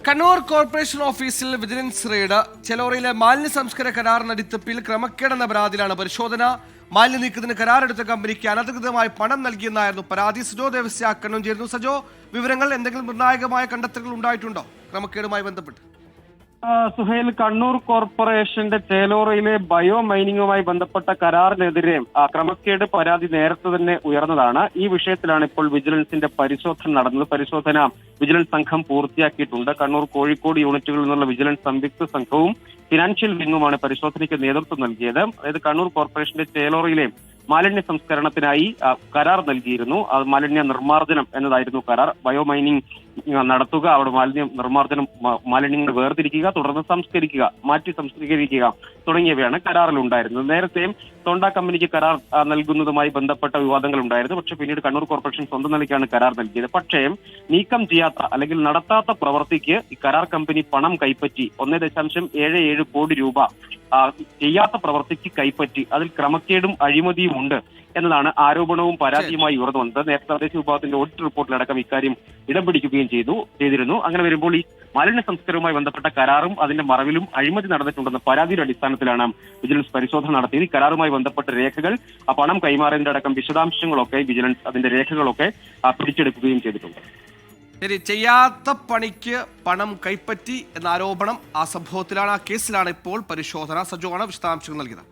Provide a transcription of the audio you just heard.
Kannur corporation ഓഫീസിൽ vigilance raid. ചെലോറയിലെ മാലിന്യ സംസ്കരണ കരാർ നടത്തിപ്പിൽ ക്രമക്കേടെന്ന പരാതിയിലാണ് പരിശോധന. മാലിന്യ നീക്കത്തിന് കരാറെടുത്ത കമ്പനിക്ക് അനധികൃതമായി പണം നൽകിയെന്നായിരുന്നു പരാതി. സജോ ദേവസ്യ കണ്ണൂർ ചേരുന്നു. സജോ, വിവരങ്ങൾ, എന്തെങ്കിലും നിർണായകമായ കണ്ടെത്തലുകൾ ഉണ്ടായിട്ടുണ്ടോ ക്രമക്കേടുമായി ബന്ധപ്പെട്ട്? സുഹൈൽ, കണ്ണൂർ കോർപ്പറേഷന്റെ ചേലോറയിലെ ബയോ മൈനിങ്ങുമായി ബന്ധപ്പെട്ട കരാറിനെതിരെ ക്രമക്കേട് പരാതി നേരത്തെ തന്നെ ഉയർന്നതാണ്. ഈ വിഷയത്തിലാണ് ഇപ്പോൾ വിജിലൻസിന്റെ പരിശോധന നടന്നത്. പരിശോധന വിജിലൻസ് സംഘം പൂർത്തിയാക്കിയിട്ടുണ്ട്. കണ്ണൂർ, കോഴിക്കോട് യൂണിറ്റുകളിൽ നിന്നുള്ള വിജിലൻസ് സംയുക്ത സംഘവും ഫിനാൻഷ്യൽ വിങ്ങുമാണ് പരിശോധനയ്ക്ക് നേതൃത്വം നൽകിയത്. അതായത് കണ്ണൂർ കോർപ്പറേഷന്റെ ചേലോറയിലെ മാലിന്യ സംസ്കരണത്തിനായി കരാർ നൽകിയിരുന്നു. മാലിന്യ നിർമ്മാർജ്ജനം എന്നതായിരുന്നു കരാർ. ബയോ മൈനിങ് നടത്തുക, അവിടെ മാലിന്യങ്ങൾ വേർതിരിക്കുക, തുടർന്ന് സംസ്കരിക്കുക, മാറ്റി സംസ്കരിക്കുക തുടങ്ങിയവയാണ് കരാറിൽ ഉണ്ടായിരുന്നത്. നേരത്തെ തോണ്ട കമ്പനിക്ക് കരാർ നൽകുന്നതുമായി ബന്ധപ്പെട്ട വിവാദങ്ങൾ ഉണ്ടായിരുന്നു. പക്ഷേ പിന്നീട് കണ്ണൂർ കോർപ്പറേഷൻ സ്വന്തം നിലയ്ക്കാണ് കരാർ നൽകിയത്. പക്ഷേ നീക്കം ചെയ്യാത്ത അല്ലെങ്കിൽ നടത്താത്ത പ്രവൃത്തിക്ക് ഈ കരാർ കമ്പനി പണം കൈപ്പറ്റി 1.77 കോടി രൂപ ചെയ്യാത്ത പ്രവൃത്തിക്ക് കൈപ്പറ്റി. അതിൽ ക്രമക്കേടും അഴിമതിയും ഉണ്ട് എന്നതാണ് ആരോപണവും പരാതിയുമായി ഉയർന്നു വന്നത്. നേരത്തെ തദ്ദേശ വിഭാഗത്തിന്റെ ഓഡിറ്റ് റിപ്പോർട്ടിലടക്കം ഇക്കാര്യം ഇടം പിടിക്കുകയും ചെയ്തിരുന്നു. അങ്ങനെ വരുമ്പോൾ ഈ മാലിന്യ സംസ്കരണവുമായി ബന്ധപ്പെട്ട കരാറും അതിന്റെ മറവിലും അഴിമതി നടന്നിട്ടുണ്ടെന്ന പരാതിയുടെ അടിസ്ഥാനത്തിലാണ് വിജിലൻസ് പരിശോധന നടത്തിയത്. ഈ കരാറുമായി ബന്ധപ്പെട്ട രേഖകൾ, പണം കൈമാറിയതിന്റെ അടക്കം വിശദാംശങ്ങളൊക്കെ വിജിലൻസ് അതിന്റെ രേഖകളൊക്കെ പിടിച്ചെടുക്കുകയും ചെയ്തിട്ടുണ്ട്. ശരി, ചെയ്യാത്ത പണിക്ക് പണം കൈപ്പറ്റി എന്ന ആരോപണം, ആ സംഭവത്തിലാണ്, ആ കേസിലാണ് ഇപ്പോൾ പരിശോധന. സജോ ആണ് വിശദാംശങ്ങൾ നൽകിയത്.